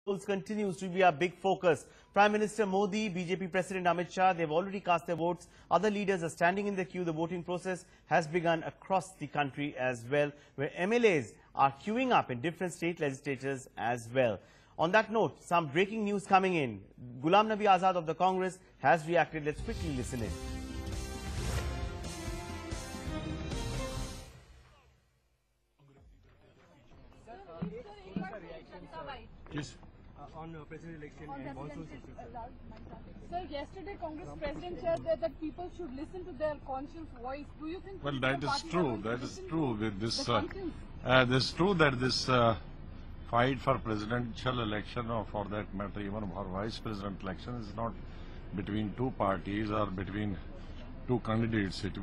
polls continues to be a big focus. Prime Minister Modi, BJP President Amit Shah, they've already cast their votes. Other leaders are standing in the queue. The voting process has begun across the country as well, where MLAs are queuing up in different state legislatures as well. On that note, some breaking news coming in. Ghulam Nabi Azad of the Congress has reacted. Let's quickly listen in. Yes. On president election and monsoon season. Sir, yesterday Congress President said that people should listen to their conscience voice. Do you think? Well, that is true. That is true. With this, it's true that this fight for presidential election, or for that matter, even for vice president election, is not between two parties or between two candidates. It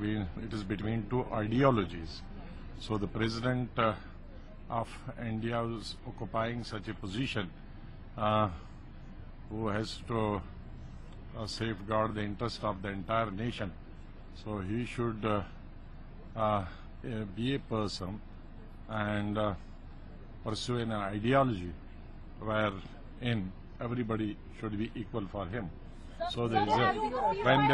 is between two ideologies. So the president of India is occupying such a position, who has to safeguard the interest of the entire nation. So he should be a person and pursue an ideology wherein everybody should be equal for him. So when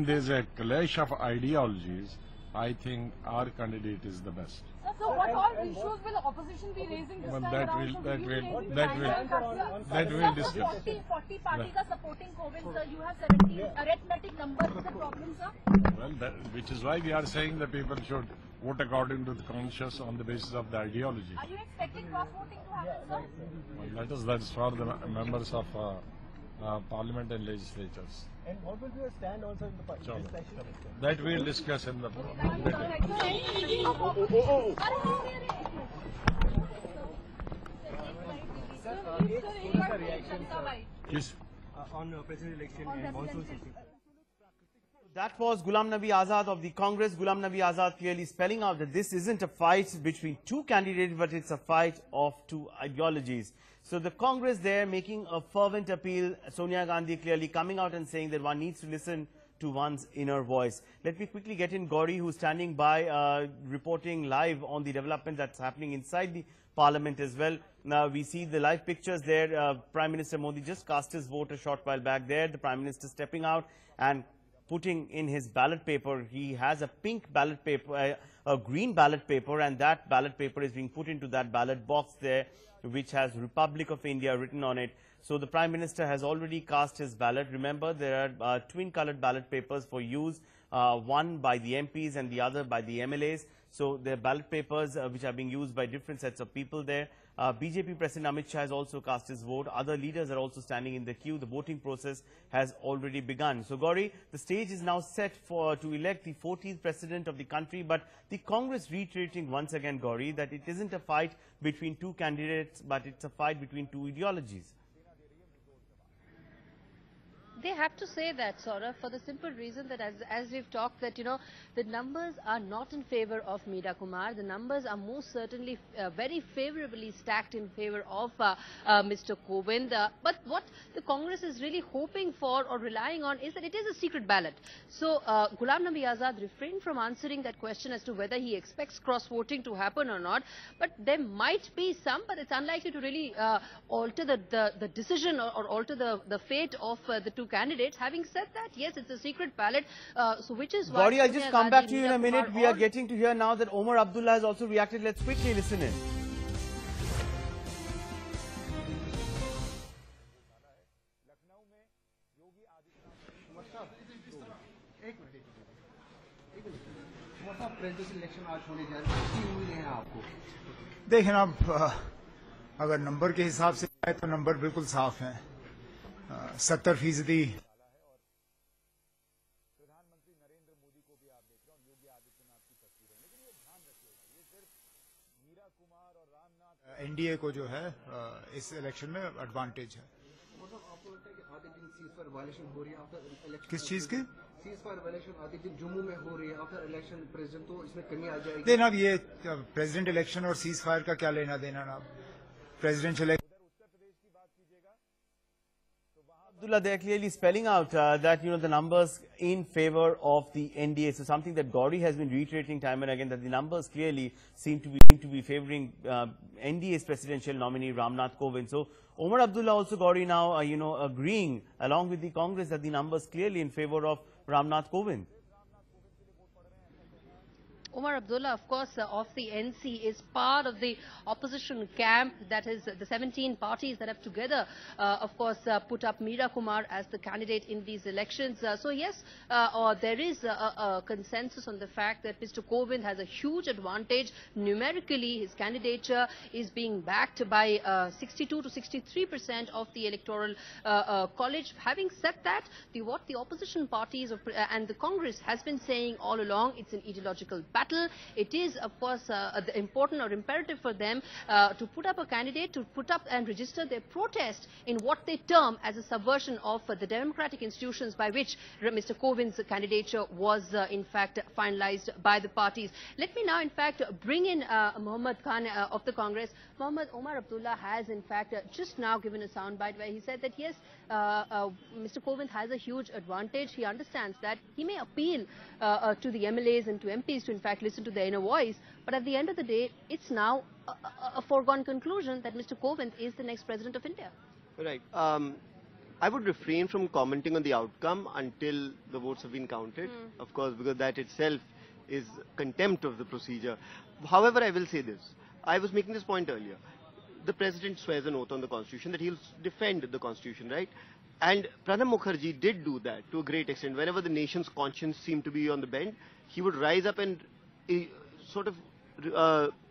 there is a clash of ideologies, I think our candidate is the best. So what all issues will the opposition be raising this Well, time that will discuss. 40 parties are supporting Kovind, sir. You have 17 arithmetic numbers. Is the problem, sir? Well, which is why we are saying that people should vote according to the conscience on the basis of the ideology. Are you expecting cross-voting to happen, sir? Well, that is for the members of Parliament and legislatures. And what will be your stand also in the legislation? That we will discuss in the Yes. On president election and monsoon season. That was Ghulam Nabi Azad of the Congress. Ghulam Nabi Azad clearly spelling out that this isn't a fight between two candidates, but it's a fight of two ideologies. So the Congress there making a fervent appeal. Sonia Gandhi clearly coming out and saying that one needs to listen to one's inner voice. Let me quickly get in Gauri, who's standing by, reporting live on the development that's happening inside the Parliament as well. Now we see the live pictures there. Prime Minister Modi just cast his vote a short while back there. The Prime Minister stepping out and putting in his ballot paper. He has a pink ballot paper, a green ballot paper, and that ballot paper is being put into that ballot box there, which has Republic of India written on it. So the Prime Minister has already cast his ballot. Remember, there are twin-coloured ballot papers for use, one by the MPs and the other by the MLAs. So the ballot papers which are being used by different sets of people there. BJP President Amit Shah has also cast his vote. Other leaders are also standing in the queue. The voting process has already begun. So Gauri, the stage is now set to elect the 14th president of the country. But the Congress reiterating once again, Gauri, that it isn't a fight between two candidates, but it's a fight between two ideologies. They have to say that, Saurabh, for the simple reason that as we've talked that, the numbers are not in favor of Meira Kumar. The numbers are most certainly very favorably stacked in favor of Mr. Kovind. But what the Congress is really hoping for or relying on is that it is a secret ballot. So Ghulam Nabi Azad refrained from answering that question as to whether he expects cross-voting to happen or not. But there might be some, but it's unlikely to really alter the decision or alter the fate of the two candidates. Having said that, yes, it's a secret ballot, so which is why... Gauri, I'll just come back to you in a minute. We are getting to hear now that Omar Abdullah has also reacted. Let's quickly listen in. देखें अब अगर number के हिसाब से आए तो number बिल्कुल साफ हैं 70%। प्रधानमंत्री नरेंद्र मोदी को भी आप देख रहे हो, योगी आदित्यनाथ की तस्वीरें, लेकिन ये ध्यान रखिएगा, ये सिर्फ मीरा कुमार और राम नाथ एनडीए को जो है इस इलेक्शन में एडवांटेज है। मतलब आपको लगता है कि आधे दिन सीज फायर वायलेशन हो रही है आफ्टर इलेक्शन? किस चीज के? सीज फायर वायलेशन आधे दिन जम्मू में हो रही है आफ्टर इलेक्शन प्रेसिडेंट, तो इसमें कमी आ जाएगी। देना अब ये प्रेसिडेंट इलेक्शन और सीज फायर का क्या लेना देना ना, presidential Abdullah, they're clearly spelling out that, the numbers in favor of the NDA. So something that Gauri has been reiterating time and again, that the numbers clearly seem to be favoring NDA's presidential nominee Ram Nath Kovind. So Omar Abdullah also, Gauri, now, agreeing along with the Congress that the numbers clearly in favor of Ram Nath Kovind. Omar Abdullah, of course, of the NC is part of the opposition camp, that is the 17 parties that have together, of course, put up Meira Kumar as the candidate in these elections. So yes, there is a consensus on the fact that Mr. Kovind has a huge advantage. Numerically, his candidature is being backed by 62 to 63% of the electoral college. Having said that, what the opposition parties and the Congress has been saying all along, it's an ideological battle. It is, of course, important or imperative for them to put up a candidate, to put up and register their protest in what they term as a subversion of the democratic institutions by which Mr. Kovind's candidature was, in fact, finalized by the parties. Let me now, in fact, bring in Mohammad Khan of the Congress. Omar Abdullah has, in fact, just now given a soundbite where he said that, yes, Mr. Kovind has a huge advantage. He understands that. He may appeal to the MLAs and to MPs to, in fact, listen to their inner voice. But at the end of the day, it's now a foregone conclusion that Mr. Kovind is the next president of India. Right. I would refrain from commenting on the outcome until the votes have been counted, of course, because that itself is contempt of the procedure. However, I will say this. I was making this point earlier. The president swears an oath on the constitution that he'll defend the constitution, right? And Pranab Mukherjee did do that to a great extent. Whenever the nation's conscience seemed to be on the bend, he would rise up and sort of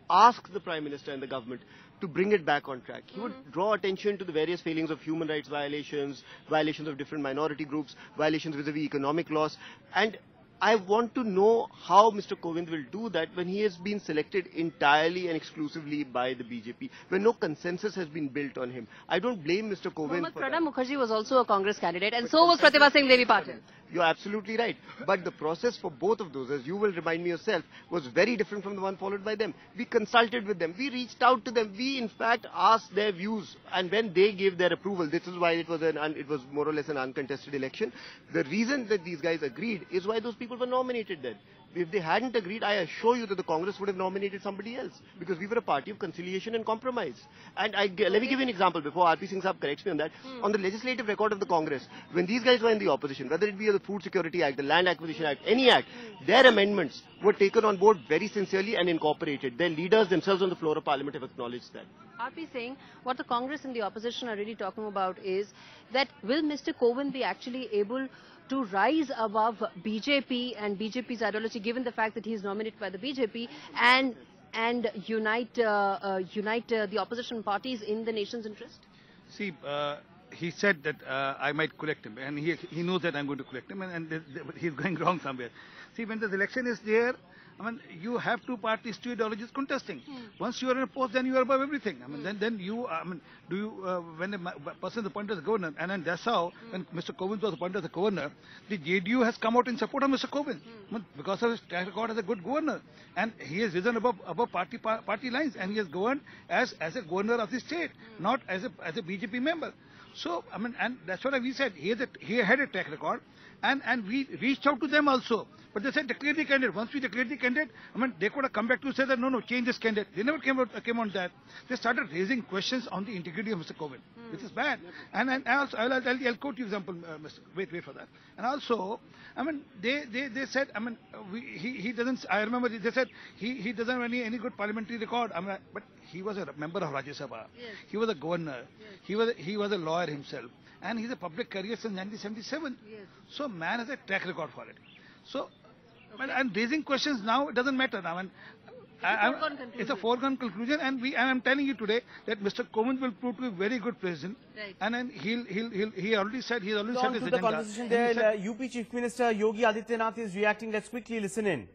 ask the Prime Minister and the government to bring it back on track. He would draw attention to the various failings of human rights violations, violations of different minority groups, violations vis-a-vis economic laws. And I want to know how Mr. Kovind will do that when he has been selected entirely and exclusively by the BJP, when no consensus has been built on him. I don't blame Mr. Kovind for Pranab Mukherjee was also a Congress candidate, and so was Pratibha Singh Devi Patil. You're absolutely right. But the process for both of those, as you will remind me yourself, was very different from the one followed by them. We consulted with them. We reached out to them. We, in fact, asked their views. And when they gave their approval, this is why it was more or less an uncontested election. The reason that these guys agreed is why those people were nominated then. If they hadn't agreed, I assure you that the Congress would have nominated somebody else, because we were a party of conciliation and compromise. And let me give you an example before RP Singh Saab corrects me on that. On the legislative record of the Congress, when these guys were in the opposition, whether it be the Food Security Act, the Land Acquisition Act, any act, their amendments were taken on board very sincerely and incorporated. Their leaders themselves on the floor of Parliament have acknowledged that. RP Singh, what the Congress and the opposition are really talking about is that will Mr. Kovind be actually able to rise above BJP and BJP's ideology, given the fact that he is nominated by the BJP, and unite the opposition parties in the nation's interest? See, he said that I might collect him, and he knows that I'm going to collect him, and he's going wrong somewhere. See, when the election is there, I mean, you have two parties, two ideologies contesting. Once you are in a post, then you are above everything. I mean, then you, I mean, when a person is appointed as governor, and then that's how, when Mr. Kovind was appointed as a governor, the JDU has come out in support of Mr. Kovind, I mean, because of his track record as a good governor. And he has risen above party lines, and he has governed as a governor of the state, not as a BJP member. So, I mean, and that's what we said. He had a track record, and we reached out to them also. But they said declare the candidate. Once we declared the candidate, I mean, they could have come back to say that no, change this candidate. They never came on that. They started raising questions on the integrity of Mr. Kovind, which is bad. And also, I'll quote you example, wait for that. And also, I mean, they said, I mean, he doesn't. I remember they said he doesn't have any good parliamentary record. I mean, but he was a member of Rajya Sabha. Yes. He was a governor. Yes. He was a lawyer himself, and he's a public career since 1977. Yes. So man has a track record for it. So. Okay. And raising questions now, it doesn't matter now. It's a foregone conclusion, and I'm telling you today that Mr. Kovind will prove to be a very good president. Right. And then he already said his agenda. The conversation there, UP Chief Minister Yogi Adityanath is reacting. Let's quickly listen in.